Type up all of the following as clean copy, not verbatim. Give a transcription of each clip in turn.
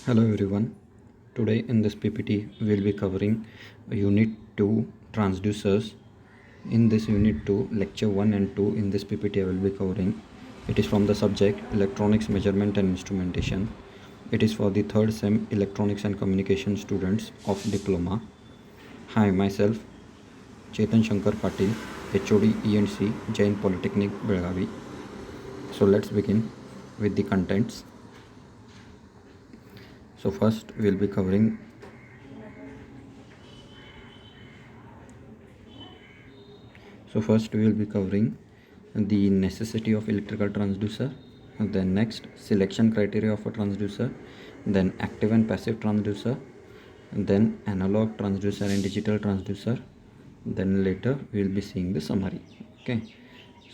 Hello everyone. Today in this PPT we'll be covering Unit 2 transducers. In this Unit 2, Lecture 1 and 2 in this PPT I will be covering. It is from the subject Electronics Measurement and Instrumentation. It is for the 3rd SEM Electronics and Communication students of Diploma. Hi, myself Chetan Shankar Patil, HOD E&C, Jain Polytechnic, Belgavi. So let's begin with the contents. So first we'll be covering the necessity of electrical transducer, then next selection criteria of a transducer, then active and passive transducer, then analog transducer and digital transducer, then later we will be seeing the summary. Okay,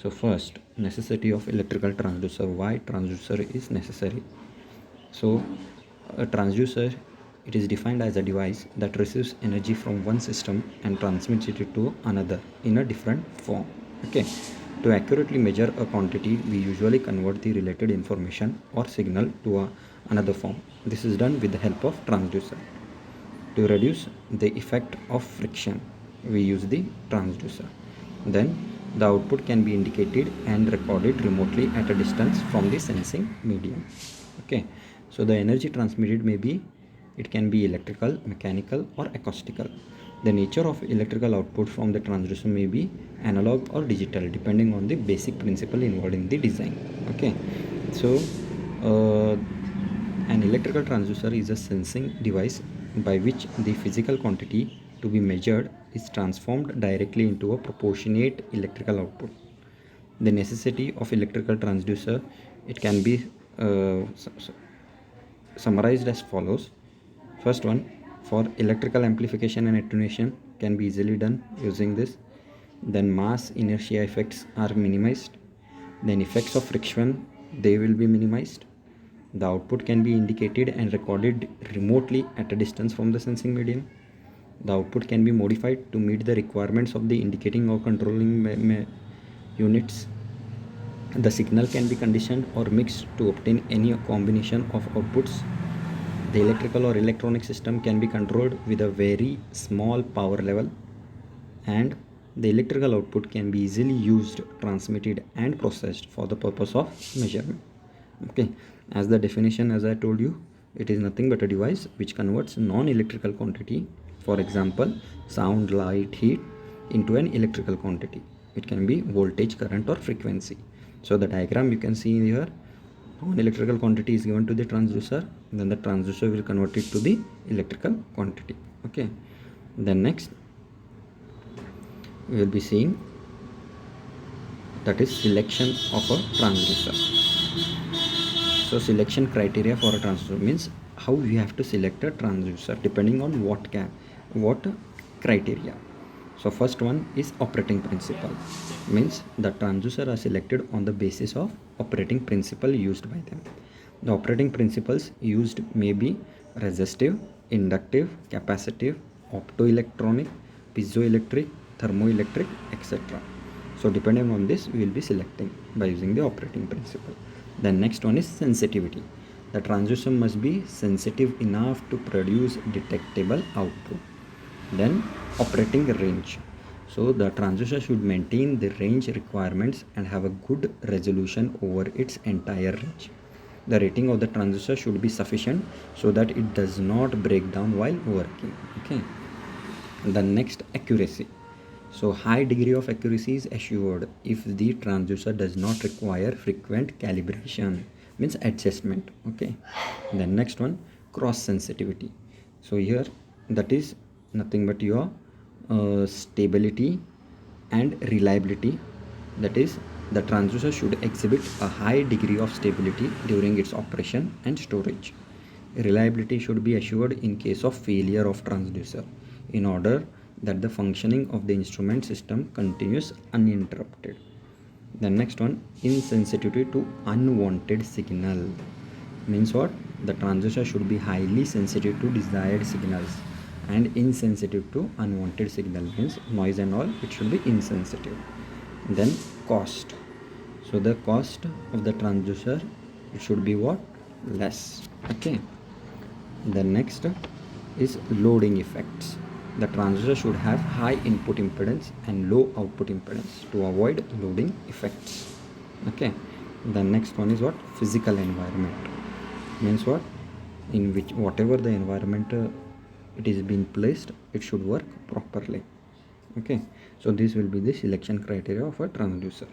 so first, necessity of electrical transducer. Why transducer is necessary? So a transducer, it is defined as a device that receives energy from one system and transmits it to another in a different form. Okay, to accurately measure a quantity, we usually convert the related information or signal to another form. This is done with the help of transducer. To reduce the effect of friction, we use the transducer. Then the output can be indicated and recorded remotely at a distance from the sensing medium. Okay, so the energy transmitted it can be electrical, mechanical or acoustical. The nature of electrical output from the transducer may be analog or digital depending on the basic principle involved in the design. Okay, so an electrical transducer is a sensing device by which the physical quantity to be measured is transformed directly into a proportionate electrical output. The necessity of electrical transducer, it can be summarized as follows. First one, for electrical amplification and attenuation can be easily done using this. Then mass inertia effects are minimized. Then effects of friction, they will be minimized. The output can be indicated and recorded remotely at a distance from the sensing medium. The output can be modified to meet the requirements of the indicating or controlling units. The signal can be conditioned or mixed to obtain any combination of outputs. The electrical or electronic system can be controlled with a very small power level, and the electrical output can be easily used, transmitted and processed for the purpose of measurement. Okay, as the definition, as I told you, it is nothing but a device which converts non-electrical quantity, for example sound, light, heat, into an electrical quantity. It can be voltage, current or frequency. So the diagram you can see here, one electrical quantity is given to the transducer, then the transducer will convert it to the electrical quantity. Okay, then next we will be seeing, that is selection of a transducer. So selection criteria for a transducer means how we have to select a transducer depending on what criteria. So first one is operating principle, means the transducer are selected on the basis of operating principle used by them. The operating principles used may be resistive, inductive, capacitive, optoelectronic, piezoelectric, thermoelectric, etc. So depending on this, we will be selecting by using the operating principle. The next one is sensitivity. The transducer must be sensitive enough to produce detectable output. Then operating range. So the transducer should maintain the range requirements and have a good resolution over its entire range. The rating of the transducer should be sufficient so that it does not break down while working. Okay. The next, accuracy. So high degree of accuracy is assured if the transducer does not require frequent calibration, means adjustment. Okay. The next one, cross sensitivity. So here, that is nothing but your stability and reliability. That is, the transducer should exhibit a high degree of stability during its operation and storage. Reliability should be assured in case of failure of transducer, in order that the functioning of the instrument system continues uninterrupted. The next one, insensitivity to unwanted signal, means what? The transducer should be highly sensitive to desired signals, and insensitive to unwanted signal means noise and all, it should be insensitive. Then cost. So the cost of the transducer, it should be what? Less. Okay. The next is loading effects. The transistor should have high input impedance and low output impedance to avoid loading effects. Okay. The next one is what? Physical environment. Means what? In which whatever the environment it is being placed, it should work properly. Okay. So this will be the selection criteria of a transducer.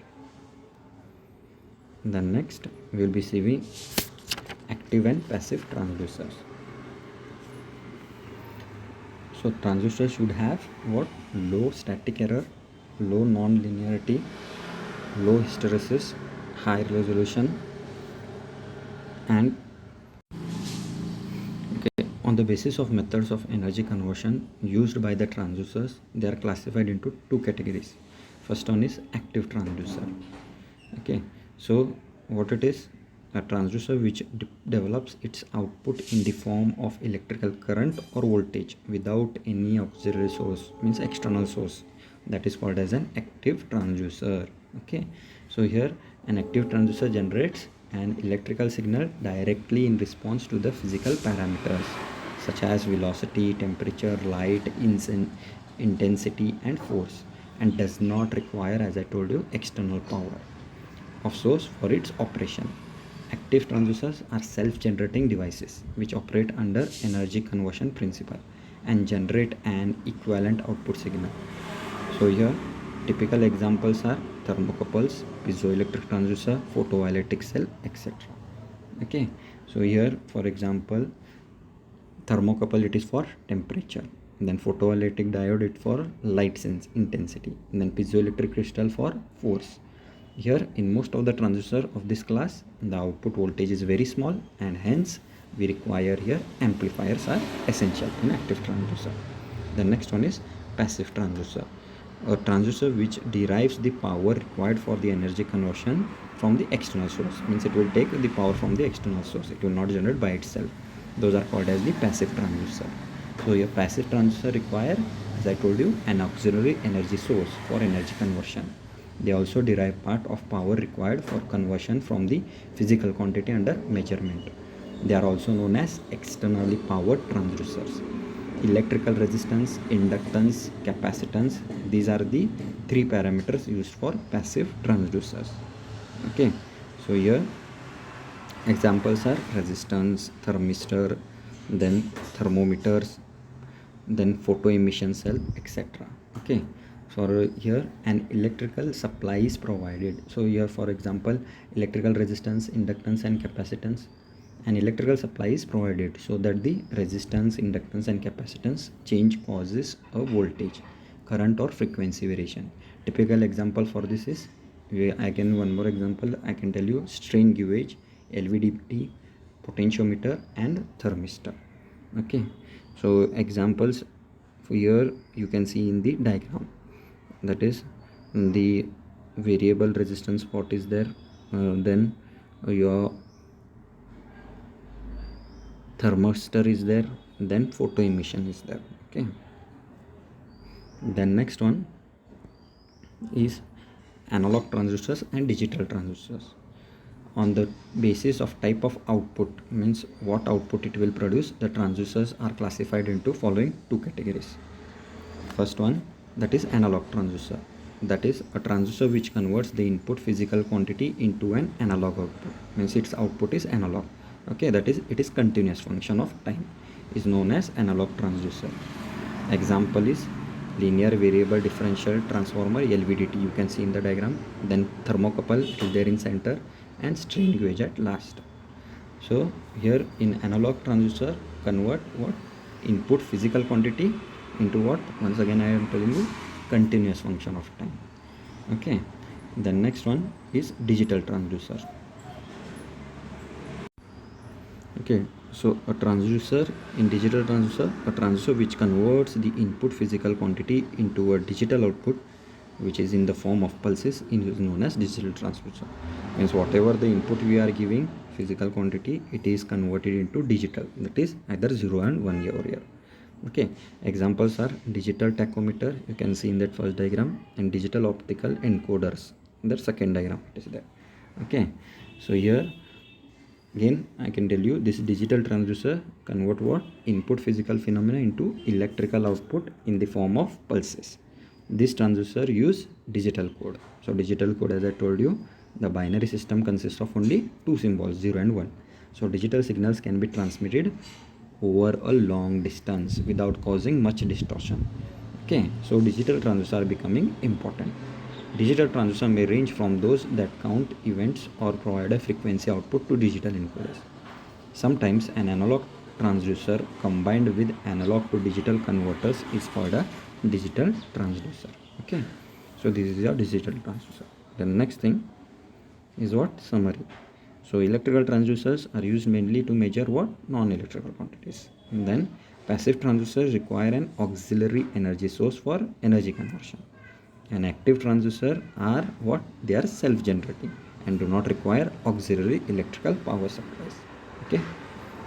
The next we will be seeing active and passive transducers. So transistors should have what? Low static error, low non-linearity, low hysteresis, high resolution, and okay, on the basis of methods of energy conversion used by the transducers, they are classified into two categories. First one is active transducer. Okay, so what it is? A transducer which develops its output in the form of electrical current or voltage without any auxiliary source, means external source. That is called as an active transducer. Okay, so here an active transducer generates an electrical signal directly in response to the physical parameters such as velocity, temperature, light, intensity, and force, and does not require, as I told you, external power of source for its operation. Active transducers are self-generating devices which operate under energy conversion principle and generate an equivalent output signal. So here typical examples are thermocouples, piezoelectric transducer, photovoltaic cell, etc. Okay, so here for example thermocouple it is for temperature, and then photovoltaic diode it for light sense intensity, and then piezoelectric crystal for force. Here in most of the transistor of this class the output voltage is very small, and hence we require here amplifiers are essential in active transducer. The next one is passive transducer, a transducer which derives the power required for the energy conversion from the external source, means it will take the power from the external source, it will not generate by itself. Those are called as the passive transducer. So your passive transducer require, as I told you, an auxiliary energy source for energy conversion. They also derive part of power required for conversion from the physical quantity under measurement. They are also known as externally powered transducers. Electrical resistance, inductance, capacitance, these are the three parameters used for passive transducers. Okay, so here examples are resistance, thermistor, then thermometers, then photo emission cell, etc. Okay, for here an electrical supply is provided. So here for example electrical resistance, inductance, and capacitance, an electrical supply is provided so that the resistance, inductance, and capacitance change causes a voltage, current, or frequency variation. Typical example for this is, I can one more example I can tell you: strain gauge, LVDT, potentiometer, and thermistor. Okay, so examples here you can see in the diagram, that is the variable resistance what is there, then your thermistor is there, then photo emission is there. Okay, then next one is analog transistors and digital transistors. On the basis of type of output, means what output it will produce, the transistors are classified into following two categories. First one, that is analog transistor, that is a transistor which converts the input physical quantity into an analog output, means its output is analog. Okay, that is it is continuous function of time, is known as analog transducer. Example is linear variable differential transformer, LVDT, you can see in the diagram, then thermocouple is there in center, and strain gauge at last. So here in analog transducer convert what? Input physical quantity into what? Once again I am telling you, continuous function of time. Okay, the next one is digital transducer. Okay, so a transducer, in digital transducer, a transducer which converts the input physical quantity into a digital output which is in the form of pulses is known as digital transducer. Means whatever the input we are giving physical quantity, it is converted into digital, that is either 0 and 1 over here. Okay, examples are digital tachometer, you can see in that first diagram, and digital optical encoders in that second diagram it is there. Okay, so here Again, I can tell you this digital transducer convert what? Input physical phenomena into electrical output in the form of pulses. This transducer use digital code. So digital code, as I told you, the binary system consists of only two symbols, 0 and 1. So digital signals can be transmitted over a long distance without causing much distortion. Okay, so digital transducers are becoming important. Digital transducer may range from those that count events or provide a frequency output to digital encoders. Sometimes an analog transducer combined with analog to digital converters is called a digital transducer. Okay, so this is your digital transducer. The next thing is what? Summary. So electrical transducers are used mainly to measure what? Non-electrical quantities. And then passive transducers require an auxiliary energy source for energy conversion. An active transducer are what? They are self-generating and do not require auxiliary electrical power supplies. Okay.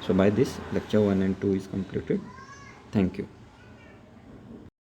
So by this lecture 1 and 2 is completed. Thank you.